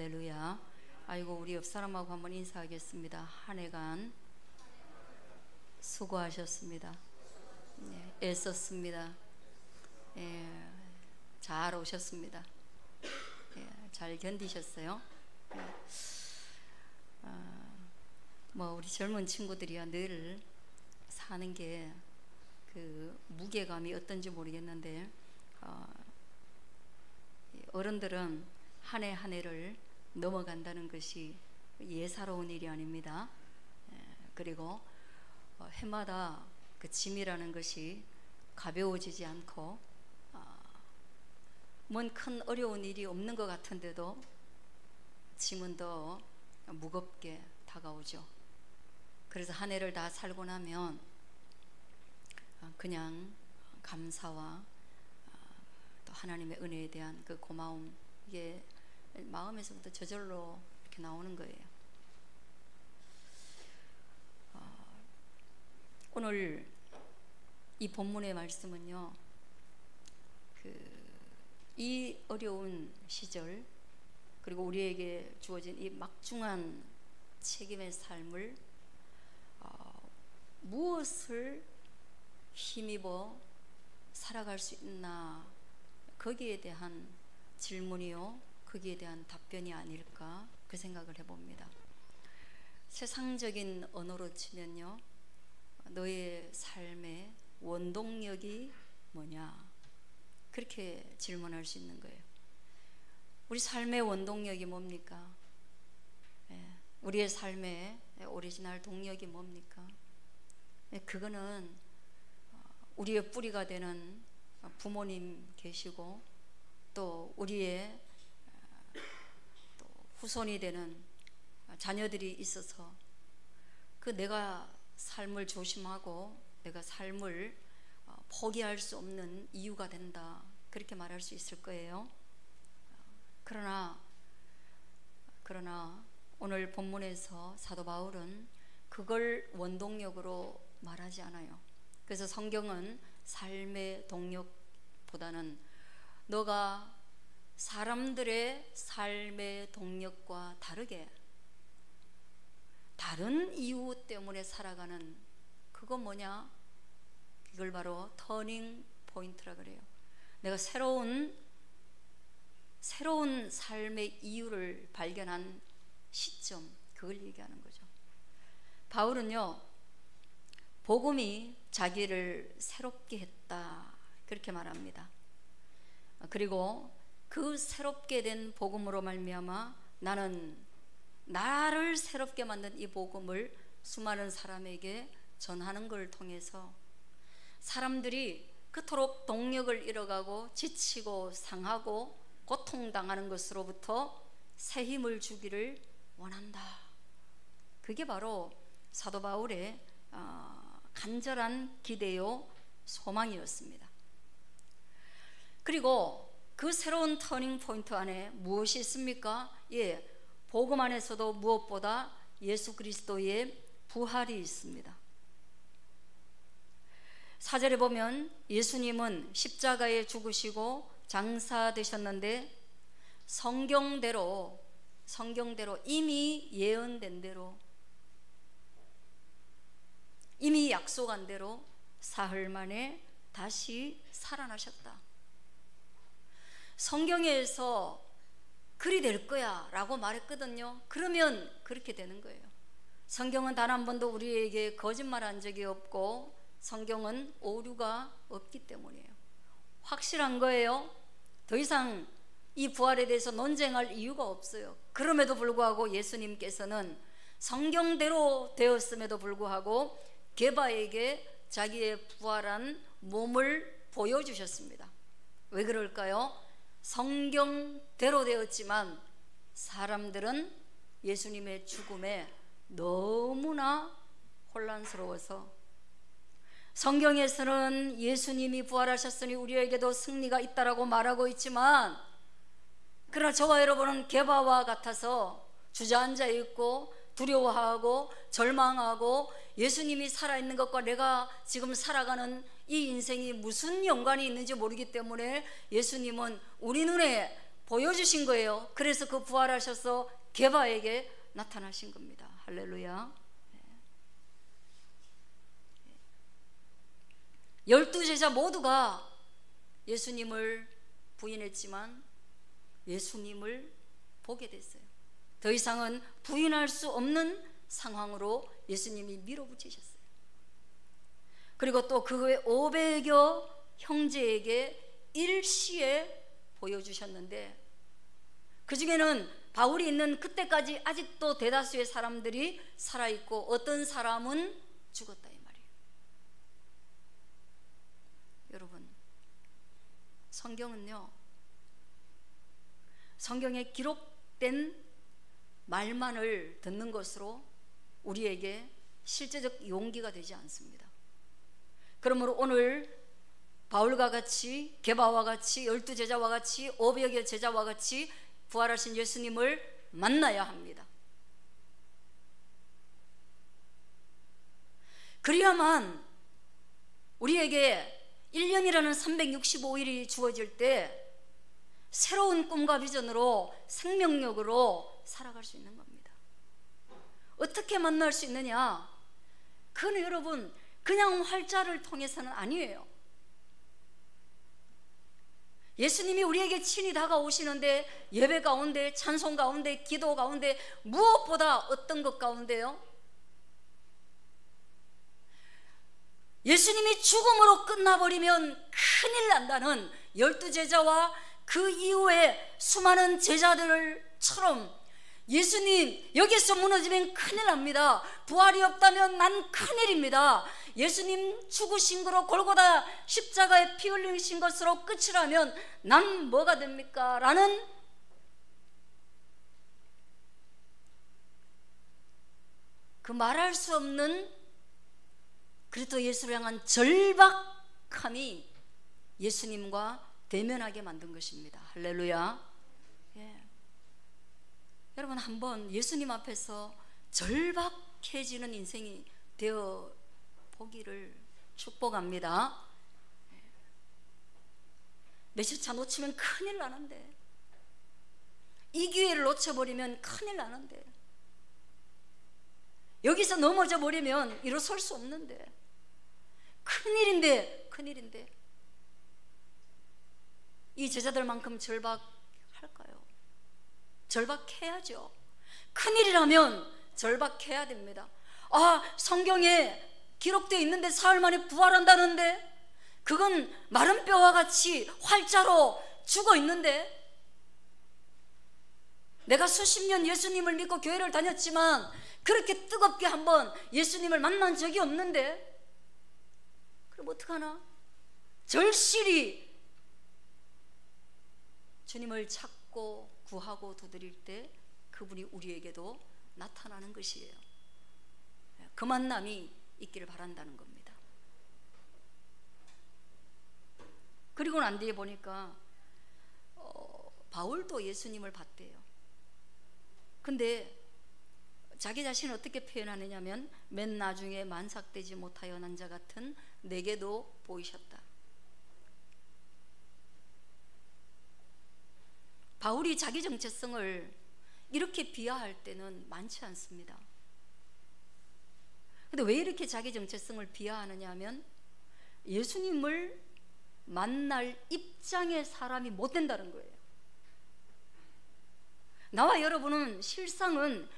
할렐루야. 아이고, 우리 옆 사람하고 한번 인사하겠습니다. 한 해간 수고하셨습니다. 애썼습니다. 잘 오셨습니다. 잘 견디셨어요. 우리 젊은 친구들이야 늘 사는 게 그 무게감이 어떤지 모르겠는데, 어른들은 한 해 한 해를 넘어간다는 것이 예사로운 일이 아닙니다. 그리고 해마다 그 짐이라는 것이 가벼워지지 않고, 뭔 큰 어려운 일이 없는 것 같은데도 짐은 더 무겁게 다가오죠. 그래서 한 해를 다 살고 나면 그냥 감사와 또 하나님의 은혜에 대한 그 고마움, 이게 마음에서부터 저절로 이렇게 나오는 거예요. 오늘 이 본문의 말씀은요, 이 어려운 시절, 그리고 우리에게 주어진 이 막중한 책임의 삶을 무엇을 힘입어 살아갈 수 있나, 거기에 대한 질문이요, 거기에 대한 답변이 아닐까, 그 생각을 해봅니다. 세상적인 언어로 치면요, 너의 삶의 원동력이 뭐냐, 그렇게 질문할 수 있는 거예요. 우리 삶의 원동력이 뭡니까? 우리의 삶의 오리지널 동력이 뭡니까? 그거는 우리의 뿌리가 되는 부모님 계시고, 또 우리의 또 후손이 되는 자녀들이 있어서 그 내가 삶을 조심하고 내가 삶을 포기할 수 없는 이유가 된다, 그렇게 말할 수 있을 거예요. 그러나 오늘 본문에서 사도 바울은 그걸 원동력으로 말하지 않아요. 그래서 성경은 삶의 동력보다는 너가 사람들의 삶의 동력과 다르게 다른 이유 때문에 살아가는, 그거 뭐냐? 이걸 바로 터닝 포인트라 그래요. 내가 새로운 삶의 이유를 발견한 시점, 그걸 얘기하는 거죠. 바울은요, 복음이 자기를 새롭게 했다, 그렇게 말합니다. 그리고 그 새롭게 된 복음으로 말미암아 나는 나를 새롭게 만든 이 복음을 수많은 사람에게 전하는 걸 통해서 사람들이 그토록 동력을 잃어가고 지치고 상하고 고통당하는 것으로부터 새 힘을 주기를 원한다. 그게 바로 사도 바울의 간절한 기대요, 소망이었습니다. 그리고 그 새로운 터닝 포인트 안에 무엇이 있습니까? 복음 안에서도 무엇보다 예수 그리스도의 부활이 있습니다. 4절에 보면 예수님은 십자가에 죽으시고 장사되셨는데 성경대로 이미 예언된 대로, 이미 약속한 대로 사흘 만에 다시 살아나셨다. 성경에서 그리 될 거야 라고 말했거든요. 그러면 그렇게 되는 거예요. 성경은 단 한 번도 우리에게 거짓말한 적이 없고 성경은 오류가 없기 때문이에요. 확실한 거예요. 더 이상 이 부활에 대해서 논쟁할 이유가 없어요. 그럼에도 불구하고 예수님께서는 성경대로 되었음에도 불구하고 게바에게 자기의 부활한 몸을 보여주셨습니다. 왜 그럴까요? 성경대로 되었지만 사람들은 예수님의 죽음에 너무나 혼란스러워서, 성경에서는 예수님이 부활하셨으니 우리에게도 승리가 있다라고 말하고 있지만, 그러나 저와 여러분은 게바와 같아서 주저앉아 있고 두려워하고 절망하고 예수님이 살아있는 것과 내가 지금 살아가는 이 인생이 무슨 연관이 있는지 모르기 때문에 예수님은 우리 눈에 보여주신 거예요. 그래서 그 부활하셔서 게바에게 나타나신 겁니다. 할렐루야. 12제자 모두가 예수님을 부인했지만 예수님을 보게 됐어요. 더 이상은 부인할 수 없는 상황으로 예수님이 밀어붙이셨어요. 그리고 또 그 후에 500여 형제에게 일시에 보여주셨는데, 그 중에는 바울이 있는 그때까지 아직도 대다수의 사람들이 살아있고 어떤 사람은 죽었다 이 말이에요. 여러분, 성경은요, 성경에 기록된 말만을 듣는 것으로 우리에게 실제적 용기가 되지 않습니다. 그러므로 오늘 바울과 같이, 게바와 같이, 12제자와 같이, 500여 제자와 같이 부활하신 예수님을 만나야 합니다. 그래야만 우리에게 1년이라는 365일이 주어질 때 새로운 꿈과 비전으로 생명력으로 살아갈 수 있는 겁니다. 어떻게 만날 수 있느냐? 그건 여러분 그냥 활자를 통해서는 아니에요. 예수님이 우리에게 친히 다가오시는데, 예배 가운데, 찬송 가운데, 기도 가운데, 무엇보다 어떤 것 가운데요? 예수님이 죽음으로 끝나버리면 큰일 난다는 12제자와 그 이후에 수많은 제자들처럼 예수님 여기서 무너지면 큰일 납니다. 부활이 없다면 난 큰일입니다. 예수님 죽으신 거로, 골고다 십자가에 피 흘리신 것으로 끝이라면 난 뭐가 됩니까? 라는 그 말할 수 없는 그리스도 예수를 향한 절박함이 예수님과 대면하게 만든 것입니다. 할렐루야. 예. 여러분 한번 예수님 앞에서 절박해지는 인생이 되어 보기를 축복합니다. 예. 몇십차 놓치면 큰일 나는데, 이 기회를 놓쳐버리면 큰일 나는데, 여기서 넘어져 버리면 일어설 수 없는데, 큰일인데 이 제자들만큼 절박할까요? 절박해야죠. 큰일이라면 절박해야 됩니다. 아, 성경에 기록되어 있는데 사흘 만에 부활한다는데, 그건 마른 뼈와 같이 활자로 죽어 있는데, 내가 수십 년 예수님을 믿고 교회를 다녔지만 그렇게 뜨겁게 한번 예수님을 만난 적이 없는데, 그럼 어떡하나? 절실히 주님을 찾고 구하고 두드릴 때 그분이 우리에게도 나타나는 것이에요. 그 만남이 있기를 바란다는 겁니다. 그리고 난 뒤에 보니까 바울도 예수님을 봤대요. 근데 자기 자신을 어떻게 표현하느냐면, 맨 나중에 만삭되지 못하여 난 자 같은 내게도 보이셨다. 바울이 자기 정체성을 이렇게 비하할 때는 많지 않습니다. 근데 왜 이렇게 자기 정체성을 비하하느냐 하면, 예수님을 만날 입장의 사람이 못 된다는 거예요. 나와 여러분은 실상은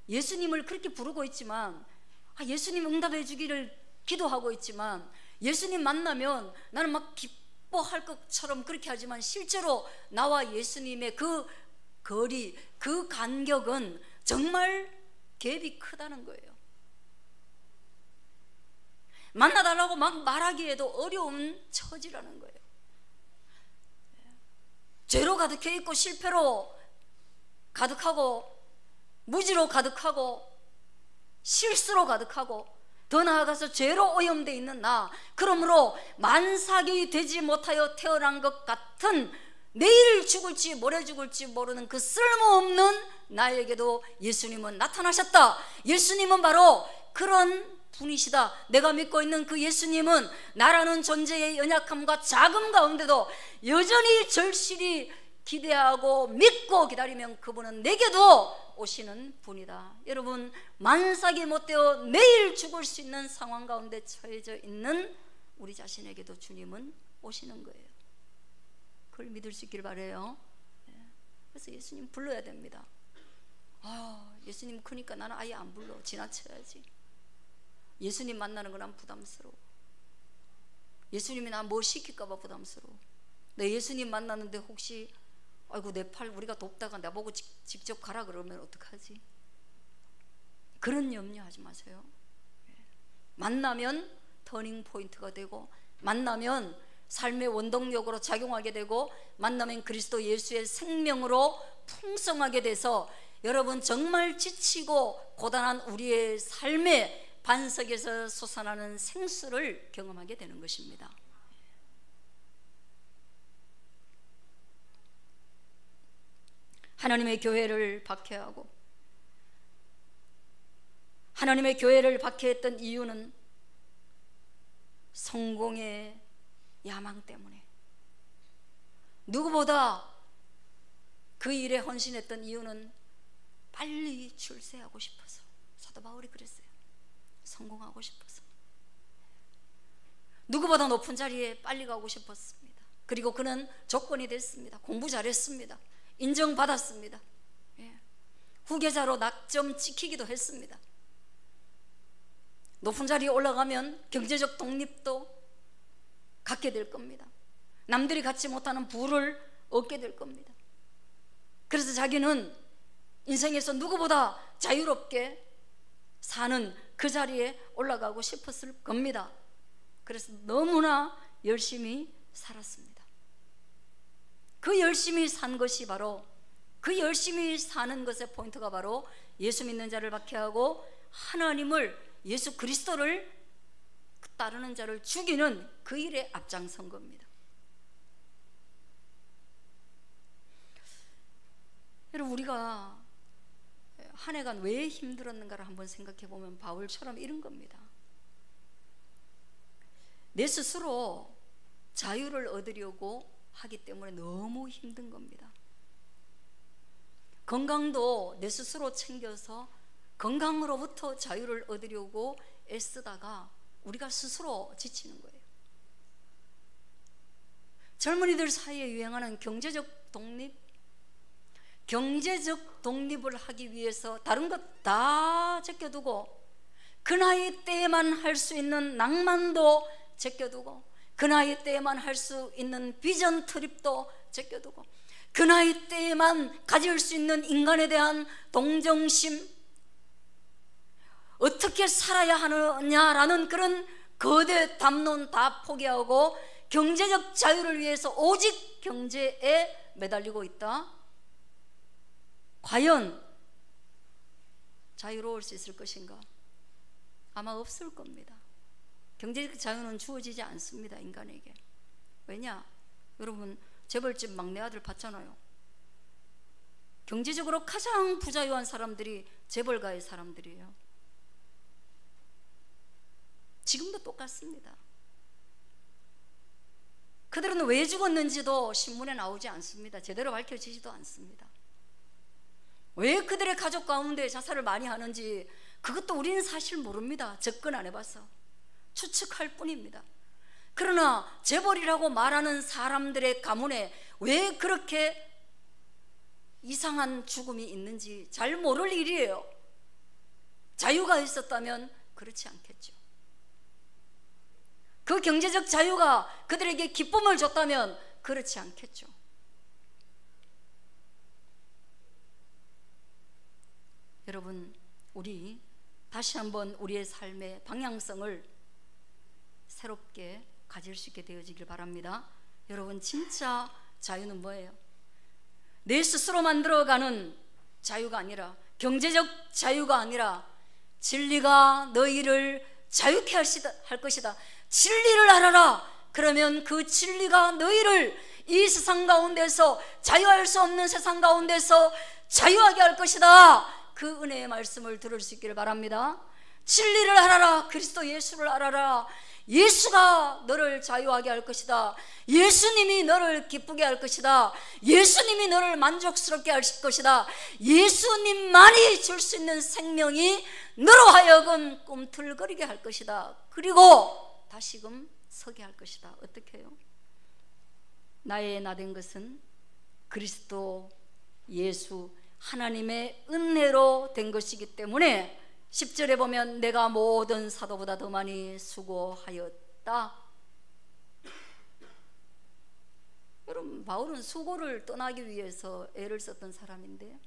예수님을 그렇게 부르고 있지만, 예수님 응답해 주기를 기도하고 있지만, 예수님 만나면 나는 막 기뻐할 것처럼 그렇게 하지만, 실제로 나와 예수님의 그 거리, 그 간격은 정말 갭이 크다는 거예요. 만나달라고 막 말하기에도 어려운 처지라는 거예요. 죄로 가득해 있고, 실패로 가득하고, 무지로 가득하고, 실수로 가득하고, 더 나아가서 죄로 오염되어 있는 나, 그러므로 만삭이 되지 못하여 태어난 것 같은, 내일 죽을지 모레 죽을지 모르는 그 쓸모없는 나에게도 예수님은 나타나셨다. 예수님은 바로 그런 분이시다. 내가 믿고 있는 그 예수님은 나라는 존재의 연약함과 작음 가운데도 여전히 절실히 기대하고 믿고 기다리면 그분은 내게도 오시는 분이다. 여러분, 만삭이 못되어 내일 죽을 수 있는 상황 가운데 처해져 있는 우리 자신에게도 주님은 오시는 거예요. 그걸 믿을 수 있길 바라요. 그래서 예수님 불러야 됩니다. 예수님 크니까 나는 아예 안 불러. 지나쳐야지. 예수님 만나는 건 난 부담스러워. 예수님이 나 뭐 시킬까 봐 부담스러워. 내 예수님 만났는데 혹시 아이고 내 팔 우리가 돕다가 나보고 직접 가라 그러면 어떡하지? 그런 염려하지 마세요. 만나면 터닝 포인트가 되고, 만나면 삶의 원동력으로 작용하게 되고, 만나면 그리스도 예수의 생명으로 풍성하게 돼서 여러분 정말 지치고 고단한 우리의 삶의 반석에서 솟아나는 생수를 경험하게 되는 것입니다. 하나님의 교회를 박해하고, 하나님의 교회를 박해했던 이유는 성공의 야망 때문에, 누구보다 그 일에 헌신했던 이유는 빨리 출세하고 싶어서. 사도 바울이 그랬어요. 성공하고 싶어서, 누구보다 높은 자리에 빨리 가고 싶었습니다. 그리고 그는 조건이 됐습니다. 공부 잘했습니다. 인정받았습니다. 후계자로 낙점 찍히기도 했습니다. 높은 자리에 올라가면 경제적 독립도 갖게 될 겁니다. 남들이 갖지 못하는 부를 얻게 될 겁니다. 그래서 자기는 인생에서 누구보다 자유롭게 사는 그 자리에 올라가고 싶었을 겁니다. 그래서 너무나 열심히 살았습니다. 그 열심히 산 것이 바로, 그 열심히 사는 것의 포인트가 바로 예수 믿는 자를 박해하고 하나님을, 예수 그리스도를 따르는 자를 죽이는 그 일에 앞장선 겁니다. 여러분, 우리가 한 해간 왜 힘들었는가를 한번 생각해 보면 바울처럼 이런 겁니다. 내 스스로 자유를 얻으려고 하기 때문에 너무 힘든 겁니다. 건강도 내 스스로 챙겨서 건강으로부터 자유를 얻으려고 애쓰다가 우리가 스스로 지치는 거예요. 젊은이들 사이에 유행하는 경제적 독립, 경제적 독립을 하기 위해서 다른 것 다 제껴두고, 그 나이 때에만 할 수 있는 낭만도 제껴두고, 그 나이 때에만 할 수 있는 비전 트립도 제껴두고, 그 나이 때에만 가질 수 있는 인간에 대한 동정심, 어떻게 살아야 하느냐라는 그런 거대 담론 다 포기하고 경제적 자유를 위해서 오직 경제에 매달리고 있다. 과연 자유로울 수 있을 것인가? 아마 없을 겁니다. 경제적 자유는 주어지지 않습니다, 인간에게. 왜냐? 여러분, 재벌집 막내 아들 봤잖아요. 경제적으로 가장 부자유한 사람들이 재벌가의 사람들이에요. 지금도 똑같습니다. 그들은 왜 죽었는지도 신문에 나오지 않습니다. 제대로 밝혀지지도 않습니다. 왜 그들의 가족 가운데 자살을 많이 하는지 그것도 우리는 사실 모릅니다. 접근 안 해봐서 추측할 뿐입니다. 그러나 재벌이라고 말하는 사람들의 가문에 왜 그렇게 이상한 죽음이 있는지 잘 모를 일이에요. 자유가 있었다면 그렇지 않겠죠. 그 경제적 자유가 그들에게 기쁨을 줬다면 그렇지 않겠죠. 여러분, 우리 다시 한번 우리의 삶의 방향성을 새롭게 가질 수 있게 되어지길 바랍니다. 여러분, 진짜 자유는 뭐예요? 내 스스로 만들어가는 자유가 아니라, 경제적 자유가 아니라 진리가 너희를 자유케 할 것이다. 진리를 알아라. 그러면 그 진리가 너희를 이 세상 가운데서, 자유할 수 없는 세상 가운데서 자유하게 할 것이다. 그 은혜의 말씀을 들을 수 있기를 바랍니다. 진리를 알아라. 그리스도 예수를 알아라. 예수가 너를 자유하게 할 것이다. 예수님이 너를 기쁘게 할 것이다. 예수님이 너를 만족스럽게 할 것이다. 예수님만이 줄 수 있는 생명이 너로 하여금 꿈틀거리게 할 것이다. 그리고 다시금 서게 할 것이다. 어떻게 해요? 나의 나된 것은 그리스도 예수 하나님의 은혜로 된 것이기 때문에 10절에 보면 내가 모든 사도보다 더 많이 수고하였다. 여러분, 바울은 수고를 떠나기 위해서 애를 썼던 사람인데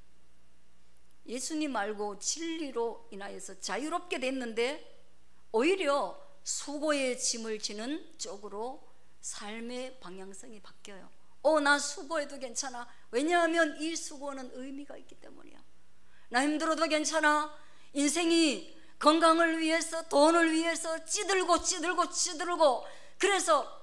예수님 알고 진리로 인하여서 자유롭게 됐는데 오히려 수고의 짐을 지는 쪽으로 삶의 방향성이 바뀌어요. 나 수고해도 괜찮아. 왜냐하면 이 수고는 의미가 있기 때문이야. 나 힘들어도 괜찮아. 인생이 건강을 위해서, 돈을 위해서 찌들고 그래서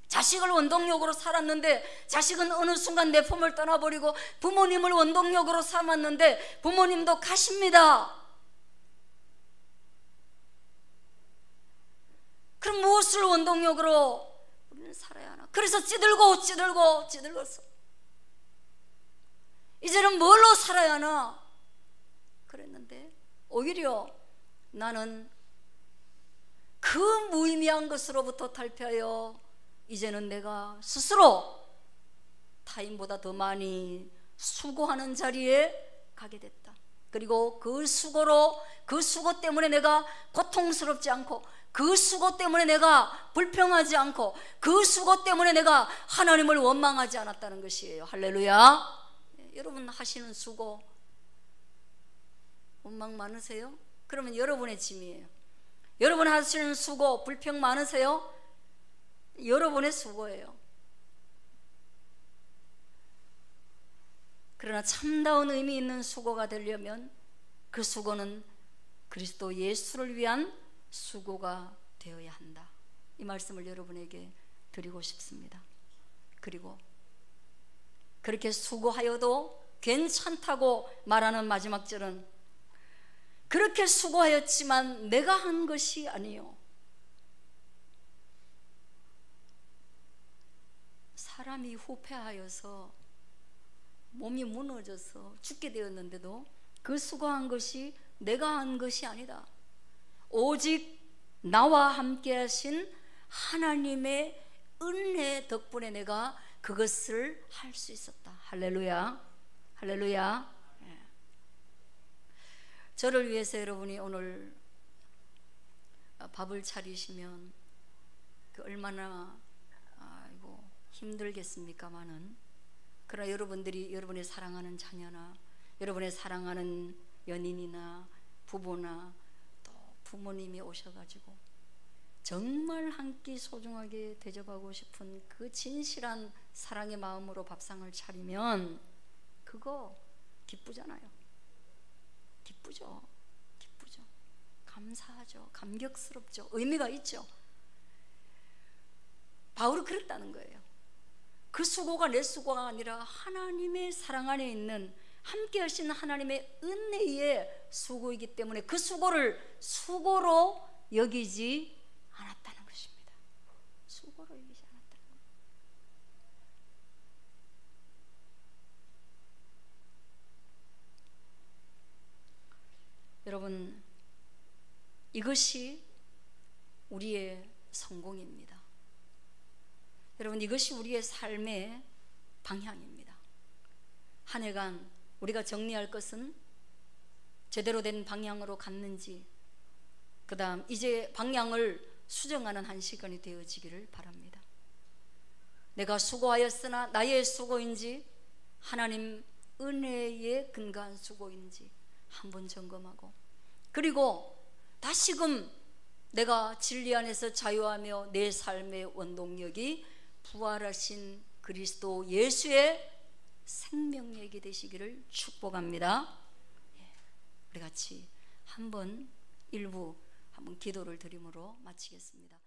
자식을 원동력으로 살았는데 자식은 어느 순간 내 품을 떠나버리고 부모님을 원동력으로 삼았는데 부모님도 가십니다. 그럼 무엇을 원동력으로 우리는 살아야 하나? 그래서 찌들었어. 이제는 뭘로 살아야 하나? 그랬는데 오히려 나는 그 무의미한 것으로부터 탈피하여 이제는 내가 스스로 타인보다 더 많이 수고하는 자리에 가게 됐다. 그리고 그 수고 때문에 내가 고통스럽지 않고, 그 수고 때문에 내가 불평하지 않고, 그 수고 때문에 내가 하나님을 원망하지 않았다는 것이에요. 할렐루야. 여러분 하시는 수고 원망 많으세요? 그러면 여러분의 짐이에요. 여러분 하시는 수고 불평 많으세요? 여러분의 수고예요. 그러나 참다운 의미 있는 수고가 되려면 그 수고는 그리스도 예수를 위한 수고가 되어야 한다. 이 말씀을 여러분에게 드리고 싶습니다. 그리고 그렇게 수고하여도 괜찮다고 말하는 마지막 절은 그렇게 수고하였지만 내가 한 것이 아니요, 사람이 후패하여서 몸이 무너져서 죽게 되었는데도 그 수고한 것이 내가 한 것이 아니다. 오직 나와 함께 하신 하나님의 은혜 덕분에 내가 그것을 할 수 있었다. 할렐루야. 할렐루야. 저를 위해서 여러분이 오늘 밥을 차리시면 그 얼마나 힘들겠습니까마는, 그러나 여러분들이 여러분의 사랑하는 자녀나 여러분의 사랑하는 연인이나 부부나 또 부모님이 오셔가지고 정말 한 끼 소중하게 대접하고 싶은 그 진실한 사랑의 마음으로 밥상을 차리면 그거 기쁘잖아요. 기쁘죠. 감사하죠. 감격스럽죠. 의미가 있죠. 바울은 그랬다는 거예요. 그 수고가 내 수고가 아니라 하나님의 사랑 안에 있는 함께 하시는 하나님의 은혜의 수고이기 때문에 그 수고를 수고로 여기지 않았다는 것입니다. 수고로 여기지 않았다는 것. 여러분, 이것이 우리의 성공입니다. 여러분, 이것이 우리의 삶의 방향입니다. 한 해간 우리가 정리할 것은 제대로 된 방향으로 갔는지, 그 다음 이제 방향을 수정하는 한 시간이 되어지기를 바랍니다. 내가 수고하였으나 나의 수고인지 하나님 은혜에 근거한 수고인지 한번 점검하고, 그리고 다시금 내가 진리 안에서 자유하며 내 삶의 원동력이 부활하신 그리스도 예수의 생명력이 되시기를 축복합니다. 우리 같이 한번 일부 한번 기도를 드림으로 마치겠습니다.